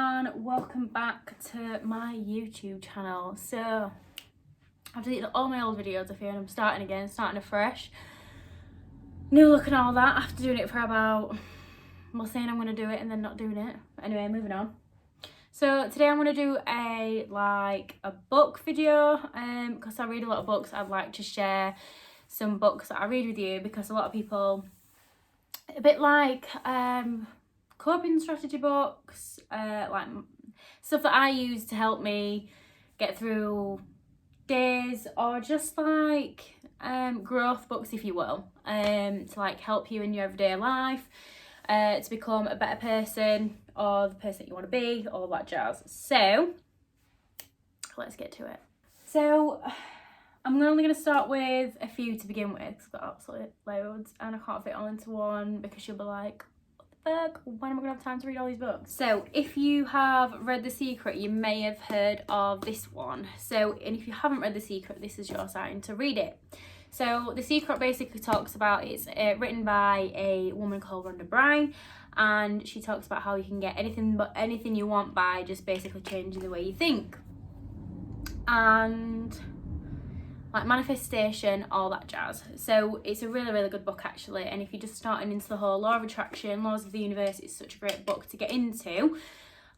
and welcome back to my YouTube channel. So I've deleted all my old videos and I'm starting again, starting afresh. New look and all that after doing it for about, well, saying I'm going to do it and then not doing it. Anyway, moving on. So today I'm going to do a book video because I read a lot of books. I'd like to share some books that I read with you because a lot of people, a bit like coping strategy books, like stuff that I use to help me get through days, or just like growth books, if you will, to like help you in your everyday life, to become a better person or the person that you want to be, all that jazz. So let's get to it. So I'm only going to start with a few to begin with because I've got absolutely loads and I can't fit all into one because you'll be like, fuck, when am I gonna have time to read all these books? So if you have read The Secret, you may have heard of this one. And if you haven't read The Secret, this is your sign to read it. So The Secret basically talks about, it's written by a woman called Rhonda Byrne, and she talks about how you can get anything you want by just basically changing the way you think. And like manifestation, all that jazz. So it's a really, really good book actually. And if you're just starting into the whole law of attraction, laws of the universe, it's such a great book to get into.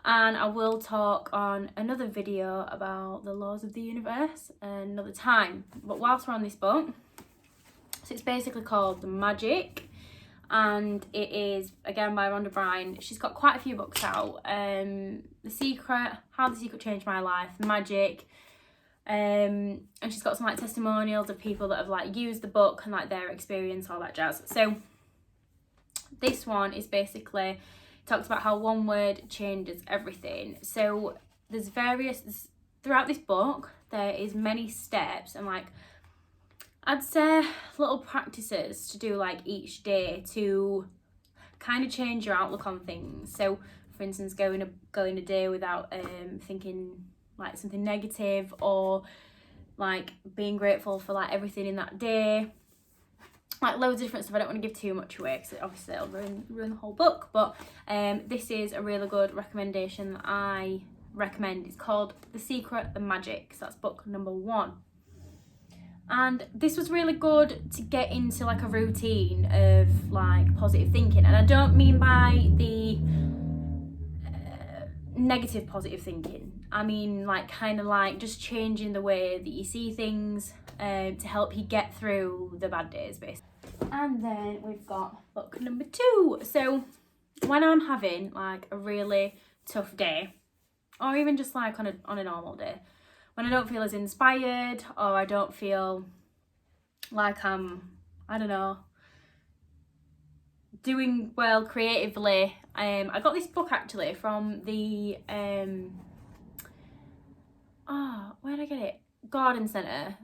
And I will talk on another video about the laws of the universe another time. But whilst we're on this book, so it's basically called The Magic, and it is again by Rhonda Byrne. She's got quite a few books out. The Secret, How the Secret Changed My Life, The Magic. And she's got some like testimonials of people that have like used the book and like their experience, all that jazz. So this one is basically talks about how one word changes everything. So there's throughout this book there is many steps and like I'd say little practices to do like each day to kind of change your outlook on things. So for instance, going a day without thinking like something negative, or like being grateful for like everything in that day, like loads of different stuff. I don't want to give too much away because obviously it'll ruin the whole book, but this is a really good recommendation that I recommend. It's called The Secret, The Magic, so that's book number 1. And this was really good to get into like a routine of like positive thinking, and I don't mean by the negative positive thinking. I mean like kind of like just changing the way that you see things to help you get through the bad days basically. And then we've got book number 2. So when I'm having like a really tough day, or even just like on a normal day, when I don't feel as inspired, or I don't feel like I'm, I don't know, doing well creatively, I got this book actually from the where did I get it? Garden Centre,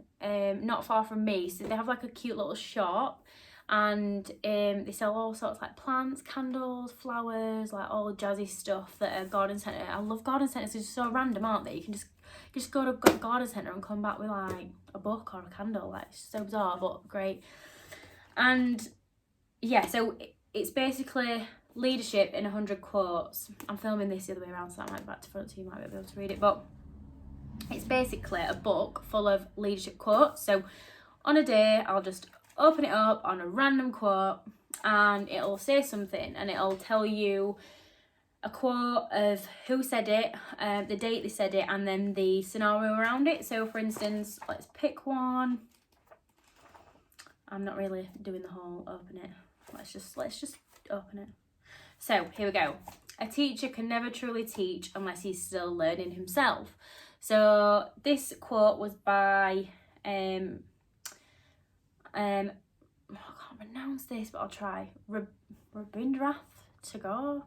not far from me. So they have like a cute little shop, and they sell all sorts like plants, candles, flowers, like all jazzy stuff that are Garden Centre. I love Garden Centres. They're just so random, aren't they? You can just go to Garden Centre and come back with like a book or a candle. Like it's so bizarre but great. And yeah, so it's basically leadership in 100 quotes. I'm filming this the other way around, so that might be back to front, so you might be able to read it. But it's basically a book full of leadership quotes. So on a day, I'll just open it up on a random quote and it'll say something, and it'll tell you a quote of who said it, the date they said it, and then the scenario around it. So for instance, let's pick one. I'm not really doing the whole open it. Let's just open it. So here we go. A teacher can never truly teach unless he's still learning himself. So this quote was by I can't pronounce this, but I'll try. Rabindranath Tagore.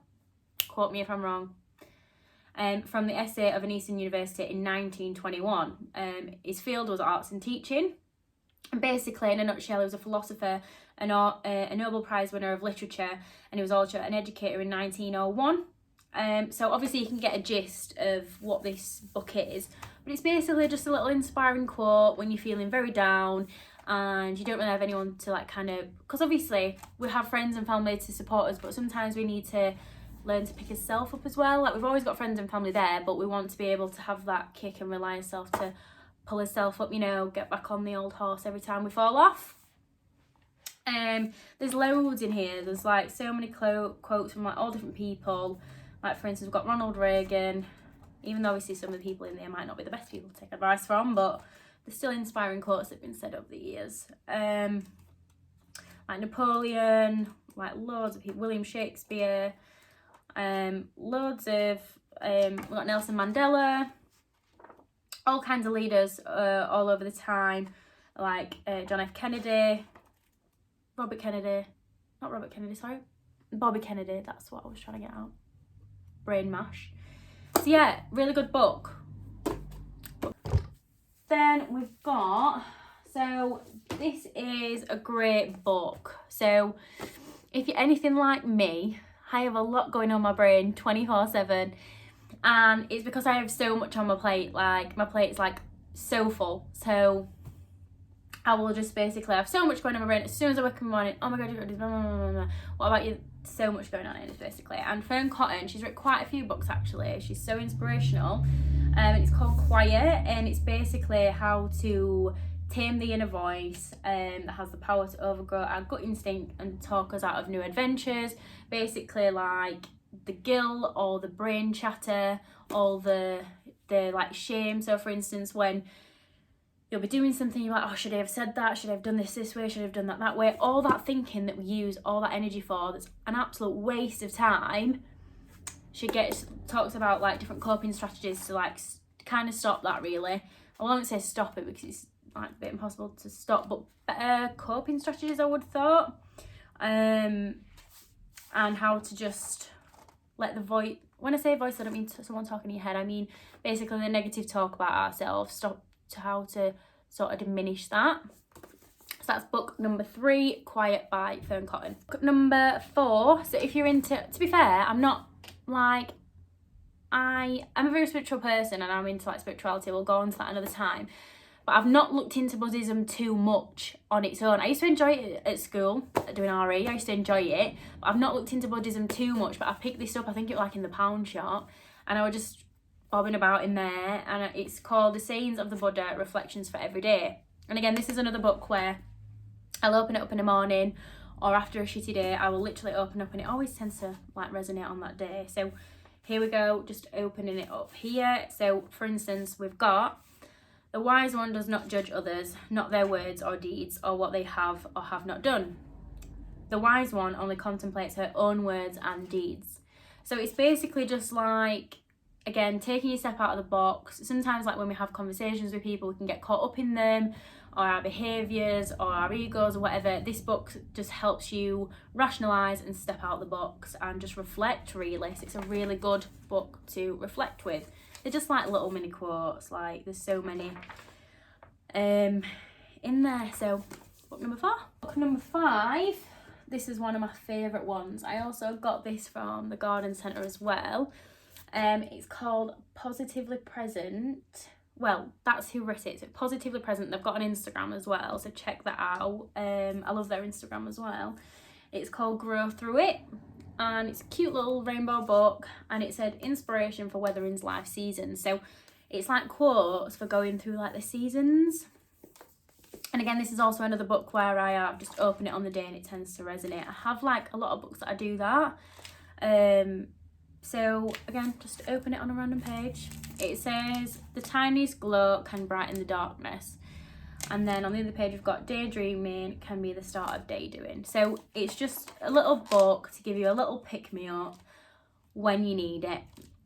Quote me if I'm wrong. From the essay of an Eastern University in 1921. His field was arts and teaching. And basically, in a nutshell, he was a philosopher, a Nobel Prize winner of literature, and he was also an educator in 1901. So obviously you can get a gist of what this book is, but it's basically just a little inspiring quote when you're feeling very down and you don't really have anyone to like kind of, because obviously we have friends and family to support us, but sometimes we need to learn to pick himself up as well. Like, we've always got friends and family there, but we want to be able to have that kick and rely on himself to pull himself up, you know, get back on the old horse every time we fall off. There's loads in here. There's like so many quotes from like all different people. Like, for instance, we've got Ronald Reagan, even though obviously some of the people in there might not be the best people to take advice from, but there's still inspiring quotes that have been said over the years. Like Napoleon, like loads of people, William Shakespeare, loads of, we've got Nelson Mandela, all kinds of leaders all over the time, like John F. Kennedy, Bobby Kennedy, that's what I was trying to get out. Brain mash. So yeah, really good book. Then we've got, so this is a great book. So if you're anything like me, I have a lot going on in my brain 24/7, and it's because I have so much on my plate. Like, my plate's like so full, so I will just basically have so much going on in my brain. As soon as I wake up in the morning, oh my god, you've got to do blah, blah, blah, blah. What about you? So much going on in it, basically. And Fearne Cotton, she's written quite a few books actually. She's so inspirational. It's called Quiet, and it's basically how to tame the inner voice that has the power to overgrow our gut instinct and talk us out of new adventures. Basically, like the guilt or the brain chatter, all the like shame. So for instance, when you'll be doing something, you're like, oh, should I have said that? Should I have done this way? Should I have done that way? All that thinking that we use all that energy for, that's an absolute waste of time. She talks about like different coping strategies to like kind of stop that, really. I won't say stop it because it's like a bit impossible to stop, but better coping strategies, I would have thought. And how to just let the voice, when I say voice, I don't mean someone talking in your head. I mean basically the negative talk about ourselves, stop to how to sort of diminish that. So that's book number 3, Quiet by Fearne Cotton. Book number 4, so if you're into, to be fair, I'm not like, I'm a very spiritual person and I'm into like spirituality. We'll go on to that another time. But I've not looked into Buddhism too much on its own. I used to enjoy it at school, doing RE. I used to enjoy it. But I've not looked into Buddhism too much. But I picked this up, I think it was like in the pound shop. And I was just bobbing about in there. And it's called The Sayings of the Buddha, Reflections for Every Day. And again, this is another book where I'll open it up in the morning or after a shitty day. I will literally open up and it always tends to like resonate on that day. So here we go, just opening it up here. So for instance, we've got, the wise one does not judge others, not their words or deeds, or what they have or have not done. The wise one only contemplates her own words and deeds. So it's basically just like, again, taking a step out of the box. Sometimes like when we have conversations with people, we can get caught up in them, or our behaviours, or our egos, or whatever. This book just helps you rationalise and step out of the box and just reflect, really. So it's a really good book to reflect with. They're just like little mini quotes, like there's so many in there. So book number 4. Book number 5, this is one of my favourite ones. I also got this from the Garden Centre as well. It's called Positively Present. Well, that's who wrote it. So Positively Present. They've got an Instagram as well, so check that out. I love their Instagram as well. It's called Grow Through It, and it's a cute little rainbow book, and it said inspiration for weathering life seasons. So it's like quotes for going through like the seasons. And again, this is also another book where I just open it on the day and it tends to resonate. I have like a lot of books that I do that. So again, just open it on a random page. It says, the tiniest glow can brighten the darkness. And then on the other page, we've got daydreaming can be the start of day doing. So it's just a little book to give you a little pick-me-up when you need it.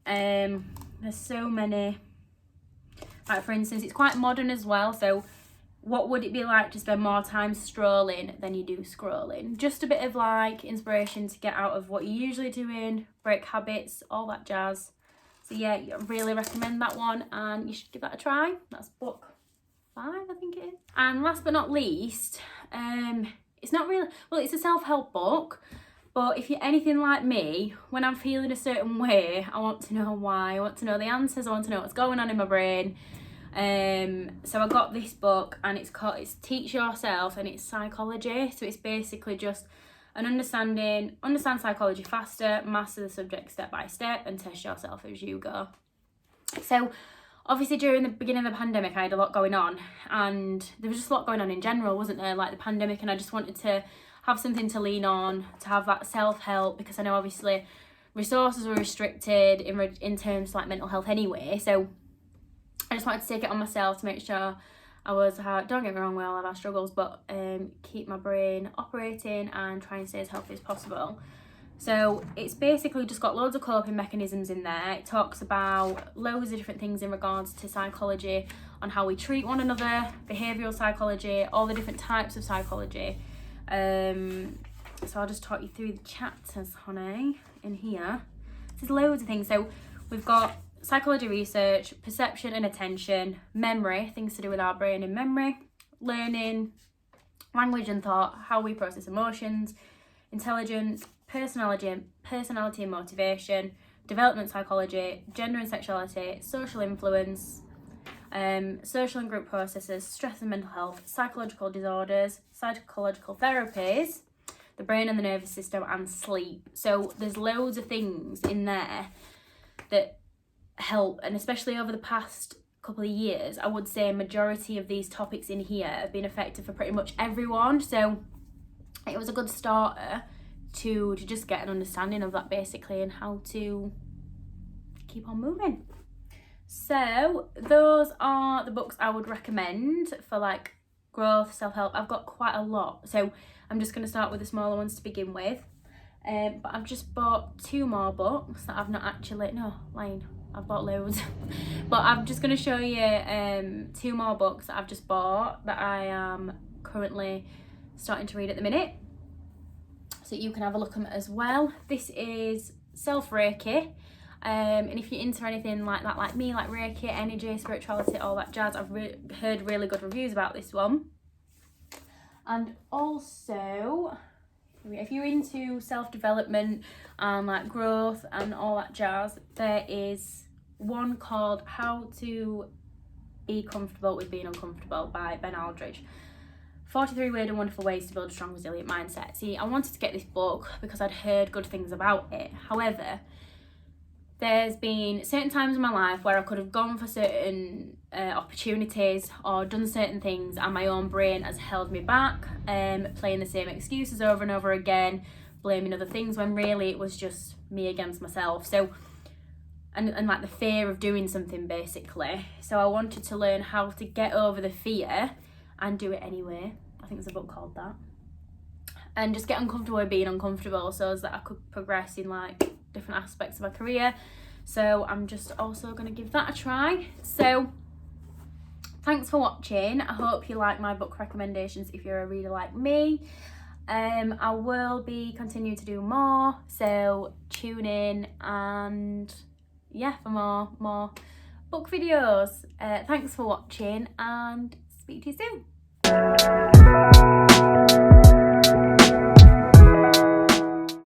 There's so many. Like for instance, it's quite modern as well. So what would it be like to spend more time strolling than you do scrolling? Just a bit of like inspiration to get out of what you're usually doing, break habits, all that jazz. So yeah, I really recommend that one and you should give that a try. That's book 5, I think it is. And last but not least, it's not really, well, it's a self-help book, but if you're anything like me, when I'm feeling a certain way, I want to know why, I want to know the answers, I want to know what's going on in my brain. So I got this book and it's Teach Yourself, and it's psychology. So it's basically just and understand psychology faster, master the subject step by step, and test yourself as you go. So obviously during the beginning of the pandemic, I had a lot going on, and there was just a lot going on in general, wasn't there, like the pandemic, and I just wanted to have something to lean on, to have that self-help, because I know obviously resources were restricted in terms of like mental health anyway, so I just wanted to take it on myself to make sure I was, don't get me wrong, we all have our struggles, but keep my brain operating and try and stay as healthy as possible. So it's basically just got loads of coping mechanisms in there. It talks about loads of different things in regards to psychology, on how we treat one another, behavioural psychology, all the different types of psychology. So I'll just talk you through the chapters, honey, in here. There's loads of things. So we've got psychology research, perception and attention, memory, things to do with our brain and memory, learning, language and thought, how we process emotions, intelligence, personality and motivation, development psychology, gender and sexuality, social influence, social and group processes, stress and mental health, psychological disorders, psychological therapies, the brain and the nervous system, and sleep. So there's loads of things in there that help, and especially over the past couple of years, I would say a majority of these topics in here have been effective for pretty much everyone. So it was a good starter to just get an understanding of that basically, and how to keep on moving. So those are the books I would recommend for like growth, self-help. I've got quite a lot, so I'm just going to start with the smaller ones to begin with. But I've just bought 2 more books that I've not actually, no, lying, I've bought loads. But I'm just going to show you 2 more books that I've just bought that I am currently starting to read at the minute, so you can have a look at them as well. This is Self-Reiki, and if you're into anything like that, like me, like Reiki, energy, spirituality, all that jazz, I've heard really good reviews about this one. And also, if you're into self-development and like growth and all that jazz, there is one called How to Be Comfortable with Being Uncomfortable by Ben Aldridge. 43 Weird and Wonderful Ways to Build a Strong, Resilient Mindset. See, I wanted to get this book because I'd heard good things about it. However, there's been certain times in my life where I could have gone for certain opportunities or done certain things, and my own brain has held me back, playing the same excuses over and over again, blaming other things, when really it was just me against myself. So, and like the fear of doing something basically. So I wanted to learn how to get over the fear and do it anyway. I think there's a book called that. And just get uncomfortable with being uncomfortable, so that I could progress in like different aspects of my career. So I'm just also going to give that a try. So thanks for watching. I hope you like my book recommendations if you're a reader like me. I will be continuing to do more, so tune in, and yeah, for more book videos. Thanks for watching, and speak to you soon.